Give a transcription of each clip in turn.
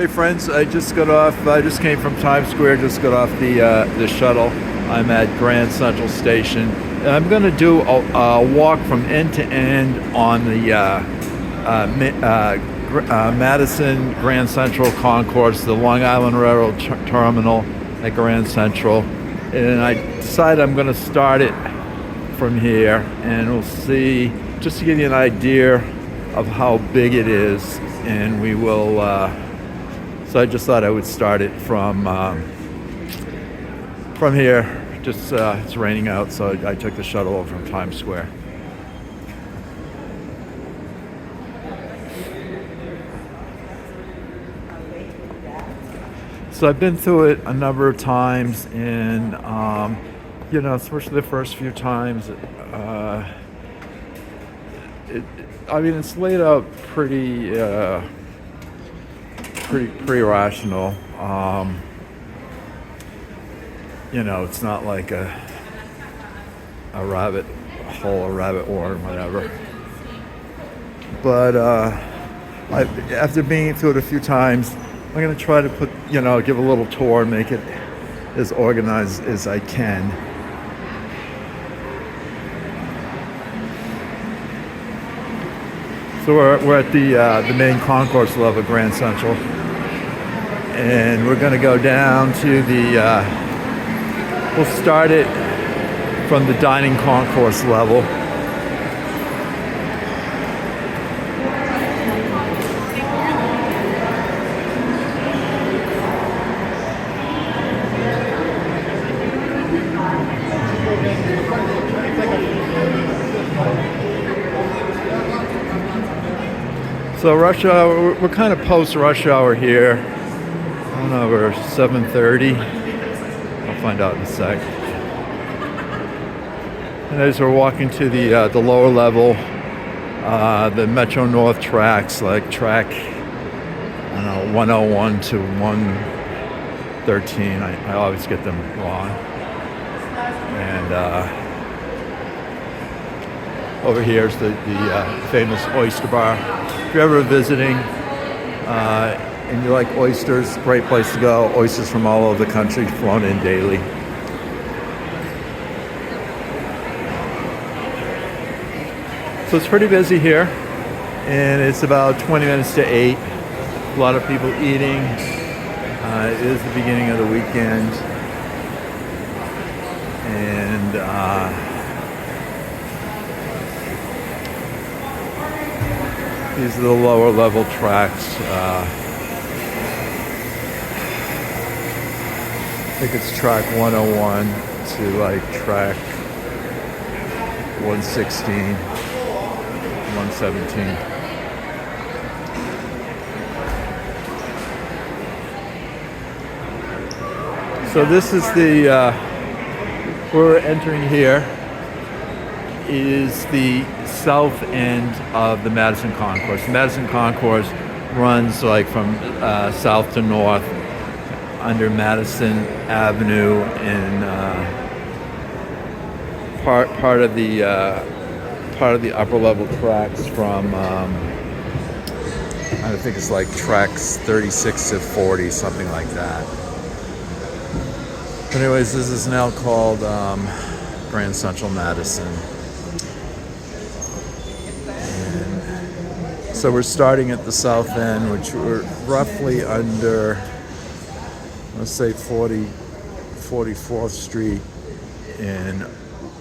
Hey friends, I just came from Times Square, just got off the shuttle. I'm at Grand Central Station. And I'm going to do a walk from end to end on the Madison Grand Central Concourse, the Long Island Railroad Terminal at Grand Central. And I decided I'm going to start it from here, and we'll see, just to give you an idea of how big it is, and we will... So I just thought I would start it from here. Just it's raining out, so I took the shuttle over from Times Square. So I've been through it a number of times, and especially the first few times, it's laid out pretty rational. It's not like a rabbit hole, a rabbit warren, whatever. But after being through it a few times, I'm going to try to give a little tour, make it as organized as I can. So we're at the main concourse level of Grand Central, and we're going to go down to we'll start it from the dining concourse level. So rush hour, we're kind of post rush hour here. I don't know, we're 7:30. I'll find out in a sec. And as we're walking to the lower level, the Metro North tracks, like track, 101 to 113. I always get them wrong. And over here is the famous oyster bar. If you're ever visiting and you like oysters, great place to go. Oysters from all over the country flown in daily. So it's pretty busy here, and it's about 20 minutes to 8. A lot of people eating. It is the beginning of the weekend, and these are the lower level tracks. I think it's track 101 to like track 116, 117. So this is we're entering here is the south end of the Madison Concourse. The Madison Concourse runs like from south to north under Madison Avenue, and part of the upper level tracks from I think it's like tracks 36 to 40, something like that. But anyways, this is now called Grand Central Madison. So we're starting at the south end, which we're roughly under, let's say 44th Street, and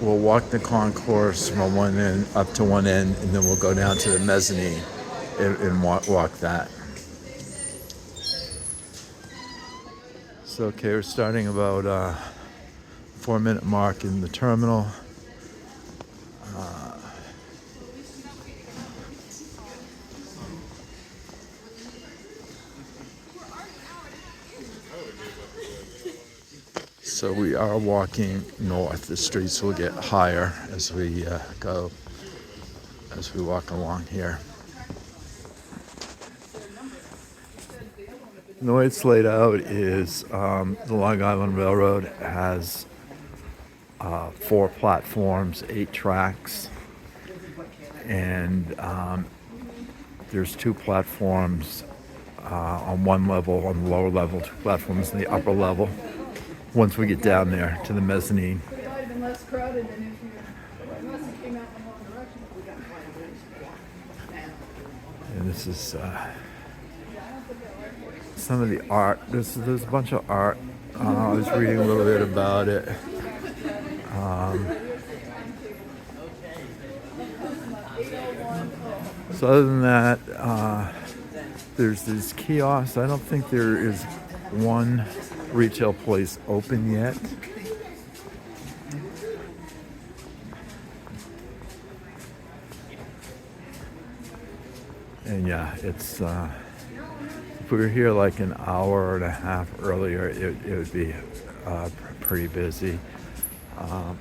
we'll walk the concourse from one end up to one end, and then we'll go down to the mezzanine and walk that. So okay, we're starting about 4-minute mark in the terminal. So we are walking north. The streets will get higher as we walk along here. The way it's laid out is the Long Island Railroad has 4 platforms, 8 tracks, and there's 2 platforms on one level, on the lower level, 2 platforms in the upper level. Once we get down there to the mezzanine. It might have been less crowded than if you, unless it came out in the wrong direction. We got And this is some of the art. There's a bunch of art. I was reading a little bit about it. So other than that, there's these kiosks. I don't think there is one retail place open yet. And yeah, it's if we were here like an hour and a half earlier, it would be pretty busy. I'm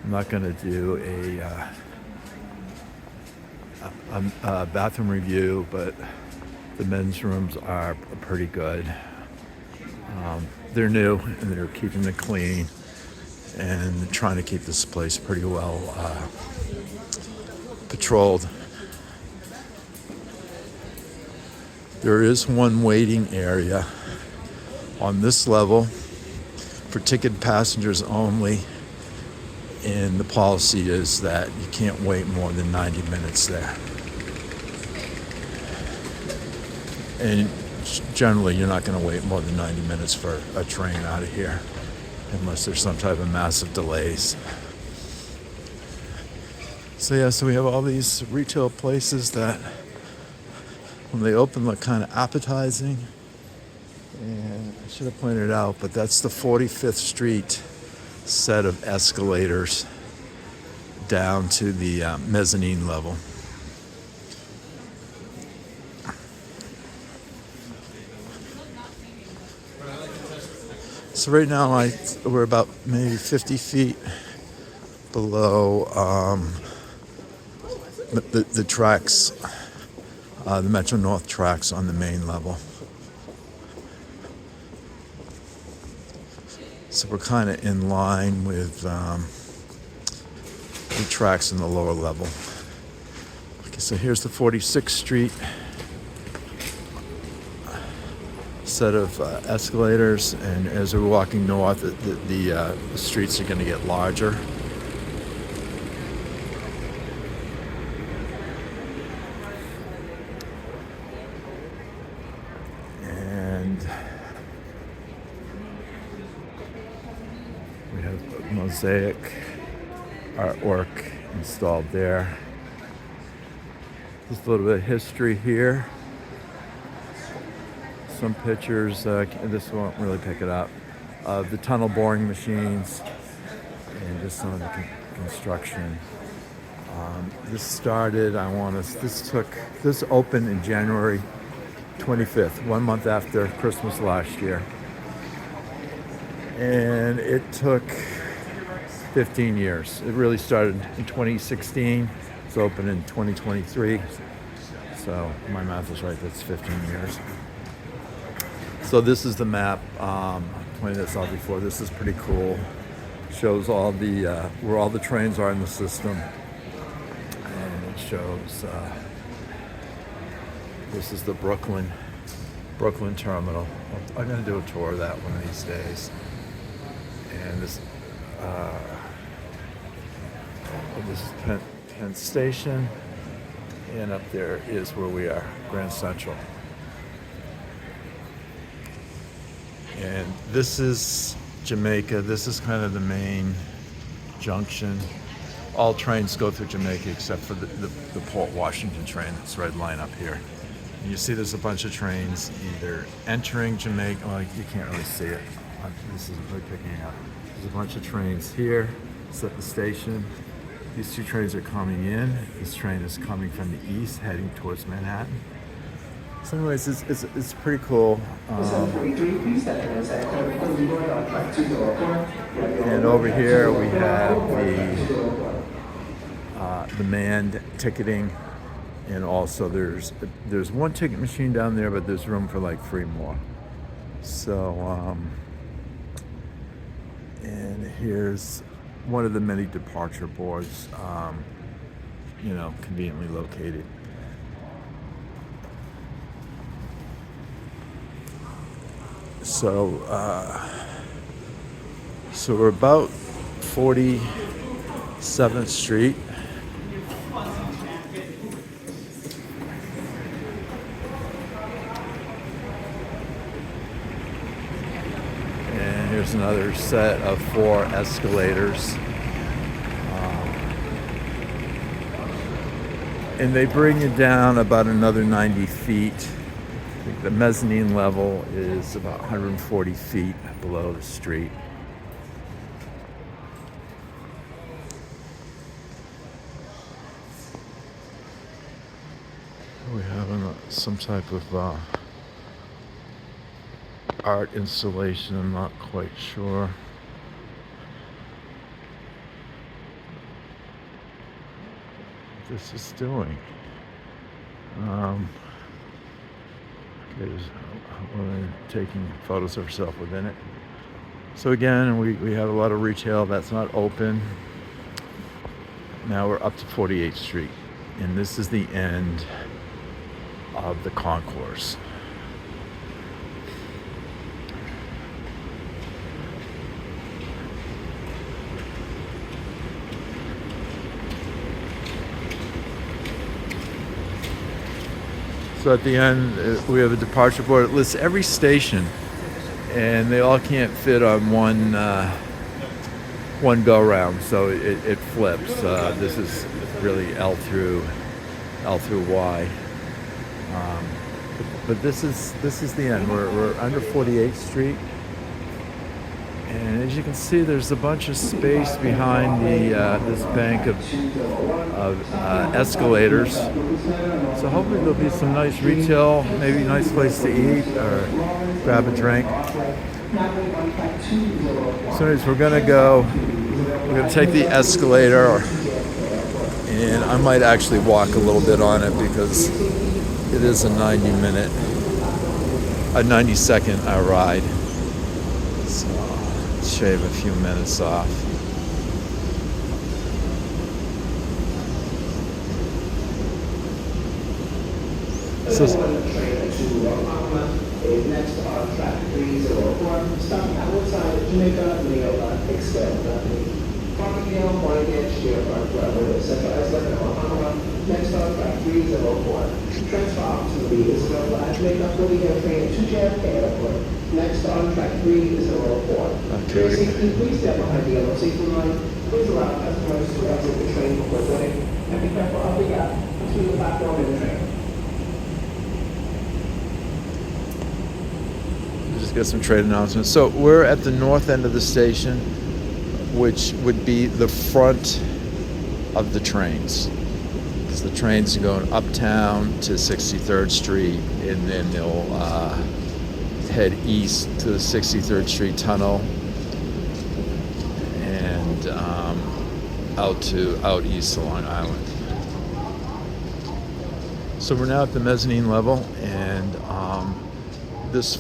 not going to do a bathroom review, but the men's rooms are pretty good. They're new and they're keeping it clean and trying to keep this place pretty well patrolled. There is one waiting area on this level for ticketed passengers only, and the policy is that you can't wait more than 90 minutes there. And generally, you're not going to wait more than 90 minutes for a train out of here, unless there's some type of massive delays. So yeah, so we have all these retail places that, when they open, look kind of appetizing. And I should have pointed out, but that's the 45th Street set of escalators down to the mezzanine level. So right now we're about maybe 50 feet below the tracks, the Metro North tracks on the main level. So we're kind of in line with the tracks in the lower level. Okay, so here's the 46th Street set of escalators, and as we're walking north, the streets are going to get larger. And we have mosaic artwork installed there. Just a little bit of history here. Some pictures, this won't really pick it up, of the tunnel boring machines and just some of the construction. This opened in January 25th, 1 month after Christmas last year. And it took 15 years. It really started in 2016. It's open in 2023. So my math is right, that's 15 years. So this is the map. I pointed this out before. This is pretty cool. Shows all the where all the trains are in the system, and it shows this is the Brooklyn terminal. I'm going to do a tour of that one of these days. And this is Penn Station, and up there is where we are, Grand Central. And this is Jamaica. This is kind of the main junction. All trains go through Jamaica except for the Port Washington train that's red line up here. And you see there's a bunch of trains either entering Jamaica, well, you can't really see it. This isn't really picking up. There's a bunch of trains here. It's at the station. These two trains are coming in. This train is coming from the east, heading towards Manhattan. So anyways, it's pretty cool. And over here we have the manned ticketing, and also there's one ticket machine down there, but there's room for like 3 more. So and here's one of the many departure boards, conveniently located. So we're about 47th Street. And here's another set of 4 escalators. And they bring you down about another 90 feet. I think the mezzanine level is about 140 feet below the street. We have some type of art installation, I'm not quite sure. What this is doing. There's a woman taking photos of herself within it. So again, we have a lot of retail that's not open. Now we're up to 48th Street, and this is the end of the concourse. So at the end, we have a departure board. It lists every station, and they all can't fit on one go round, so it flips. This is really L through Y. But this is the end. We're under 48th Street, and as you can see, there's a bunch of space behind this bank of escalators. So hopefully there'll be some nice retail, maybe a nice place to eat or grab a drink. So anyways, we're gonna take the escalator, and I might actually walk a little bit on it because it is a 90-second ride. So let's shave a few minutes off. So, next on track 304, stopping outside Jamaica, Neola, Excel, Farmingdale, Mortgage, Deerpark, Brother, Central Iceland, Oklahoma, next on track 304. Transfer opportunity is available at Jamaica, Birmingham train to JFK Airport. Next on track 304. Okay. Please step behind the yellow safety line. Please allow customers to exit the train before boarding, and be careful of the gap between the platform and the train. Just get some trade announcements. So we're at the north end of the station, which would be the front of the trains. Because the trains are going uptown to 63rd Street, and then they'll head east to the 63rd Street tunnel and out east to Long Island. So we're now at the mezzanine level, and this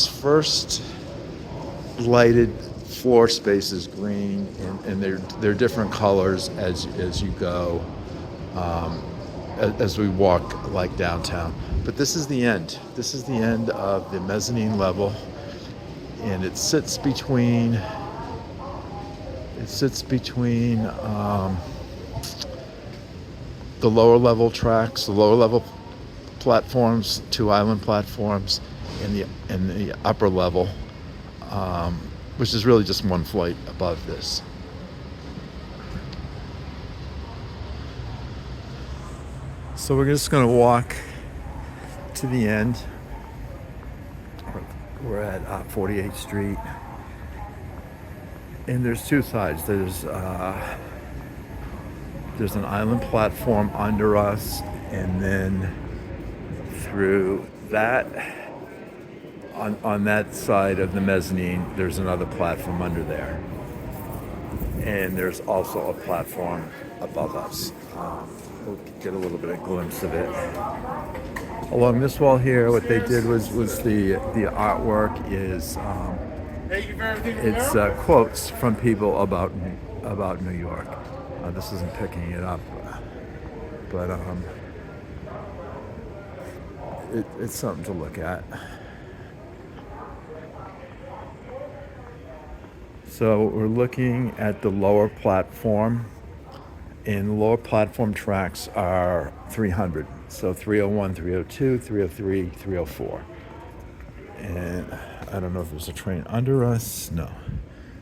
first lighted floor space is green, and they're different colors as you go, as we walk like downtown. But this is the end. This is the end of the mezzanine level, and it sits between the lower level tracks, the lower level platforms, 2 island platforms, and the upper level, which is really just one flight above this. So we're just going to walk to the end. We're at 48th Street, and there's 2 sides. There's an island platform under us, and then through that, on that side of the mezzanine, there's another platform under there. And there's also a platform above us. We'll get a little bit of glimpse of it. Along this wall here, what they did was the artwork is it's quotes from people about New York. This isn't picking it up, but it's something to look at. So we're looking at the lower platform, and the lower platform tracks are 300. So 301, 302, 303, 304. And I don't know if there's a train under us. No.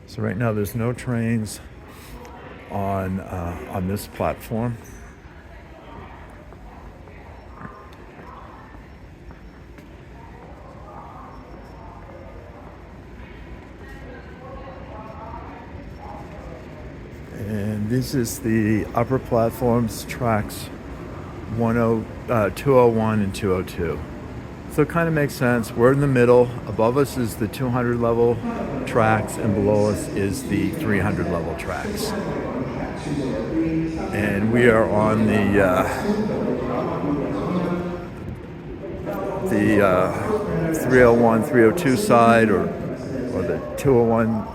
So right now there's no trains on this platform. And this is the upper platforms, tracks 201 and 202. So it kind of makes sense. We're in the middle. Above us is the 200 level tracks, and below us is the 300 level tracks. And we are on the 301, 302 side, or the 201,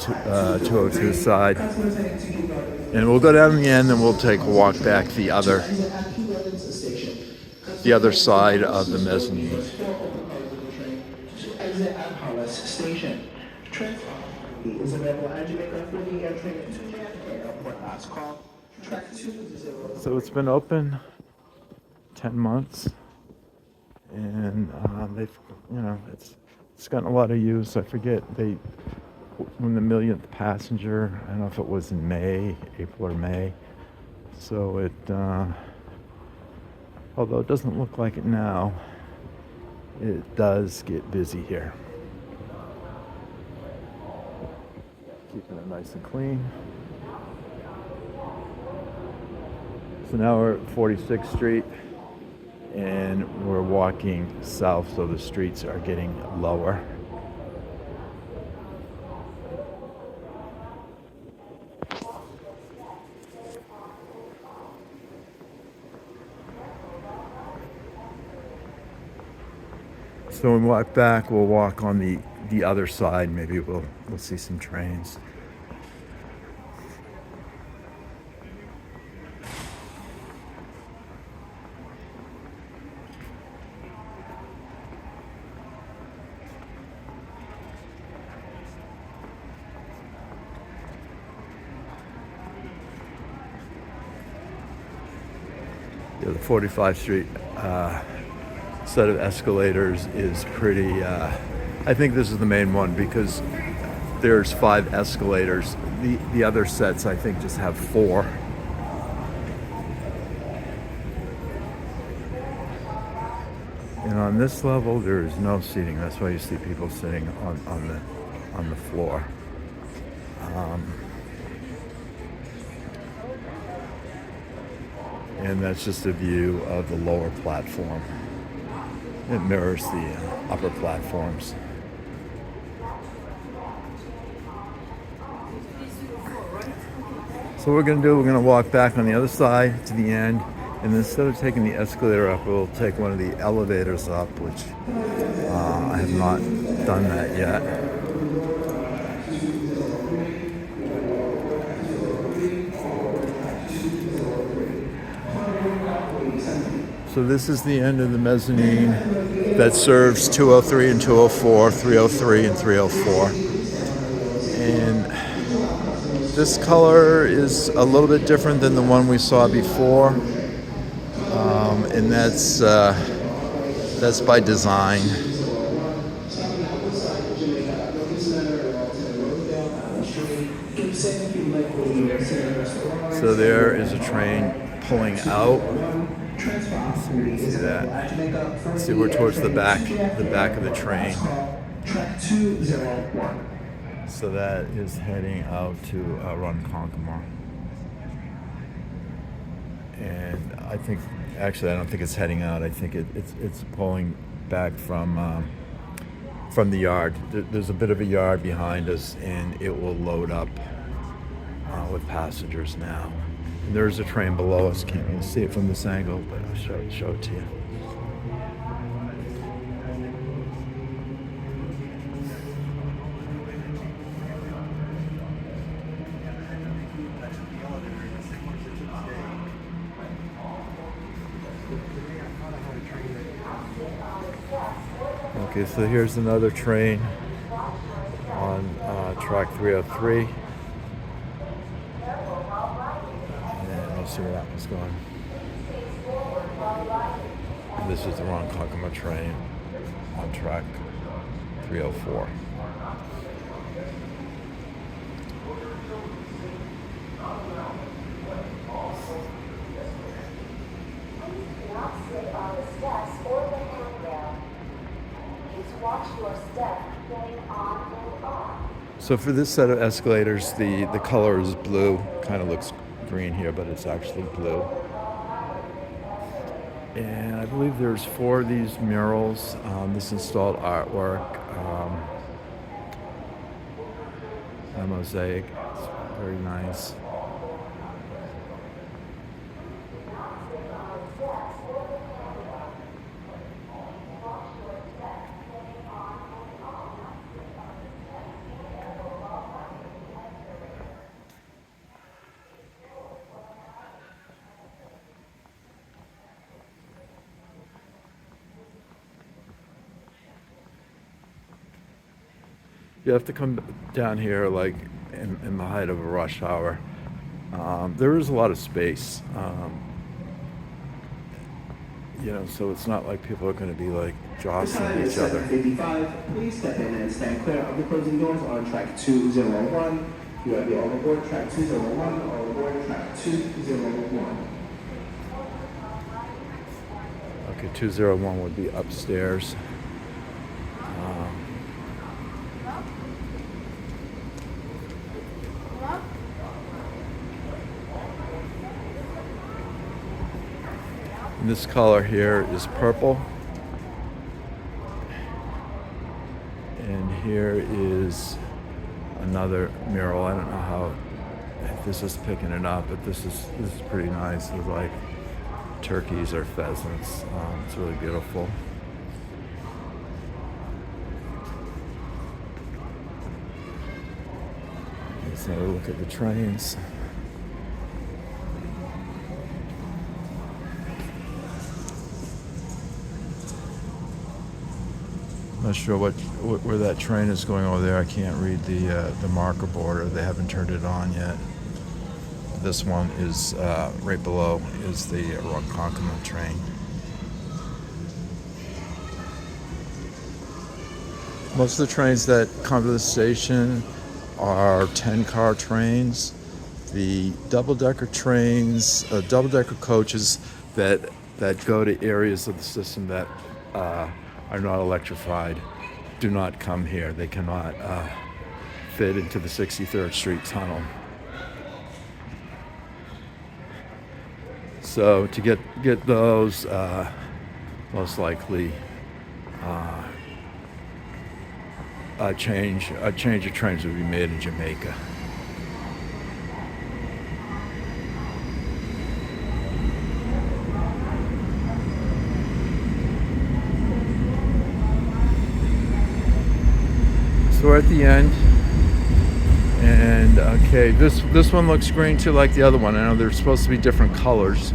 202 side. And we'll go down in the end, and we'll take a walk back the other side of the mezzanine. Exit at Hollis Station. Train is available at Jamaica for the train to airport last call. Track 200. So it's been open 10 months, and they've, it's gotten a lot of use. I forget, when the millionth passenger, I don't know if it was in April or May. So it, although it doesn't look like it now, it does get busy here. Keeping it nice and clean. So now we're at 46th Street, and we're walking south, so the streets are getting lower. So when we walk back, we'll walk on the other side. Maybe we'll see some trains. Yeah, the 45th Street set of escalators is pretty, I think this is the main one because there's 5 escalators. The other sets, I think, just have 4. And on this level, there is no seating. That's why you see people sitting on the floor. And that's just a view of the lower platform. It mirrors the upper platforms. So what we're going to do, we're going to walk back on the other side to the end, and instead of taking the escalator up, we'll take one of the elevators up, which I have not done that yet. So this is the end of the mezzanine that serves 203 and 204, 303 and 304. And this color is a little bit different than the one we saw before. And that's by design. So there is a train pulling out. See that? See, we're towards the back of the train. So that is heading out to Ronkonkoma. And I think, actually, I don't think it's heading out. I think it's pulling back from the yard. There's a bit of a yard behind us, and it will load up with passengers now. And there's a train below us. Can't really see it from this angle, but I'll show it to you. Okay, so here's another train on track 303. see where that one's going. And this is the wrong Kokomo train on track 304. So for this set of escalators, the color is blue. Kind of looks green here, but it's actually blue. And I believe there's 4 of these murals. This installed artwork, a mosaic. It's very nice. You have to come down here like in the height of a rush hour. There is a lot of space, so it's not like people are going to be like jostling each other. 55, please step in and stand clear of the closing doors on track 201. You have the all aboard track 201, all aboard track 201. Okay, 201 would be upstairs. And this color here is purple. And here is another mural. I don't know how, if this is picking it up, but this is pretty nice. With like turkeys or pheasants. It's really beautiful. Let's have a look at the trains. Not sure where that train is going over there. I can't read the marker border. They haven't turned it on yet. This one is right below is the Ronkonkoma train. Most of the trains that come to the station are 10-car trains. The double-decker trains, double-decker coaches that go to areas of the system that are not electrified do not come here. They cannot fit into the 63rd Street tunnel. So to get those, most likely a change of trains would be made in Jamaica. So we're at the end, and okay, this one looks green too, like the other one. I know they're supposed to be different colors,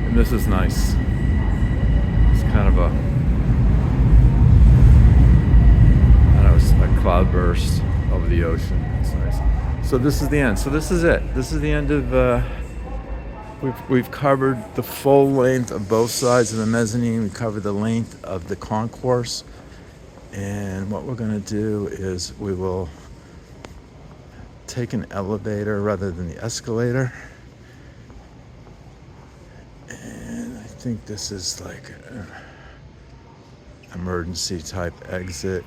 and this is nice. It's kind of a cloudburst over the ocean. It's nice. So this is the end. So this is it. This is the end of. We've covered the full length of both sides of the mezzanine. We covered the length of the concourse. And what we're going to do is we will take an elevator rather than the escalator. And I think this is like an emergency type exit.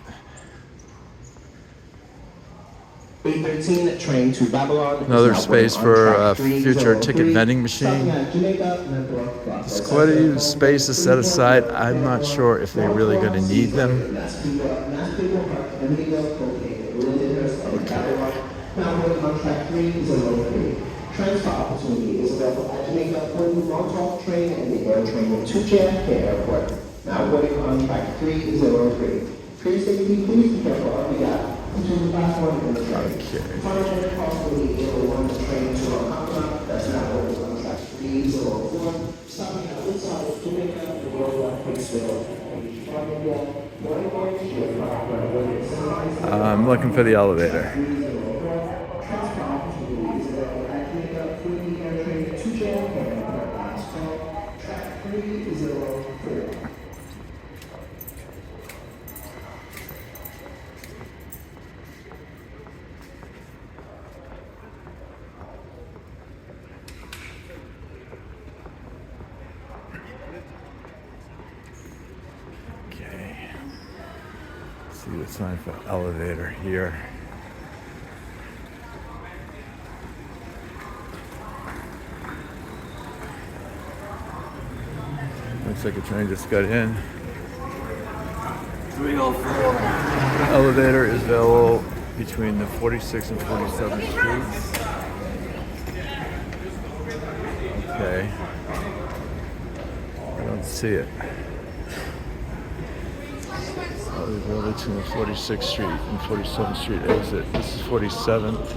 313 train to Babylon. Another space for a future ticket vending machine. There's quite a few spaces set aside. I'm not sure if they're really going to need them. Transfer opportunity is available at Jamaica for the Montauk train and the air train to JFK Airport. Now boarding on track 303. Train safety, please be careful of the gap between the platform and the train. Final train across the 801 train to Ronkonkoma. That's now boarding on track 304. Stopping at outside of Jamaica, the World Hicksville. I'm looking for the elevator. 304. Okay. See the sign for elevator here. Looks like a train just got in. 304. Elevator is available between the 46th and 47th streets. Okay. I don't see it. Oh, it's available between the 46th Street and 47th Street exit. This is 47th.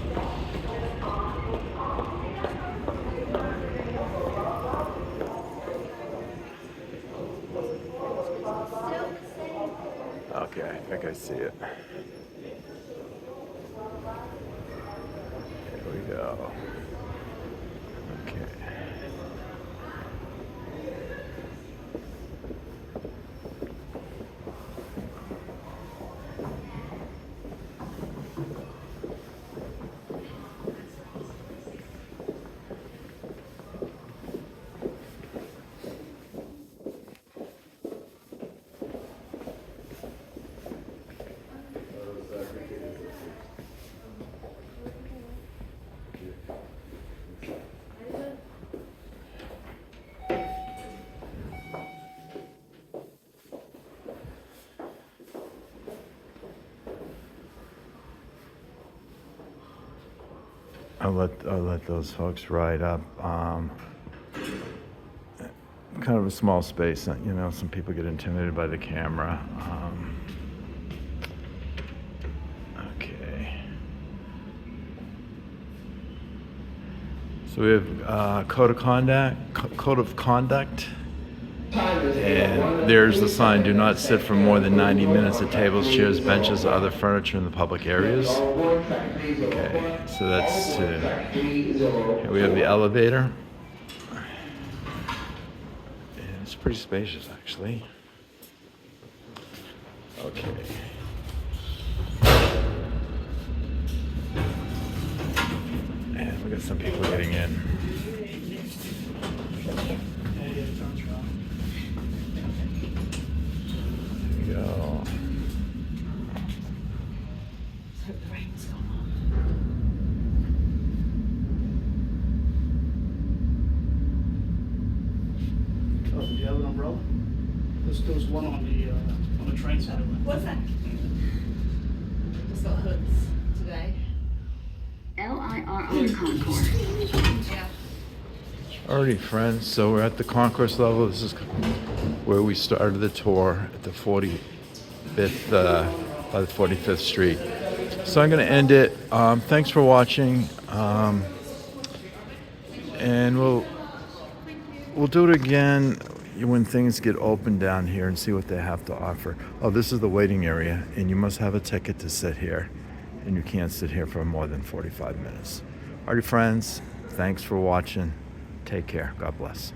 Okay, I think I see it. Here we go. Okay. I'll let those folks ride up. Kind of a small space, you know. Some people get intimidated by the camera. Okay. So we have code of conduct. And there's the sign, do not sit for more than 90 minutes at tables, chairs, benches, or other furniture in the public areas. Okay, so that's here we have the elevator. And it's pretty spacious, actually. Okay. And we got some people getting in. Go. The rain's gone. Oh, do you have an umbrella? There was one on the train set. What's that? Just got hoods today. LIRR Concourse. Yeah. Alrighty, friends, so we're at the concourse level. This is where we started the tour at the 45th, by the 45th Street. So I'm going to end it. Thanks for watching, and we'll do it again when things get open down here and see what they have to offer. Oh, this is the waiting area, and you must have a ticket to sit here, and you can't sit here for more than 45 minutes. Alrighty, friends, thanks for watching. Take care. God bless.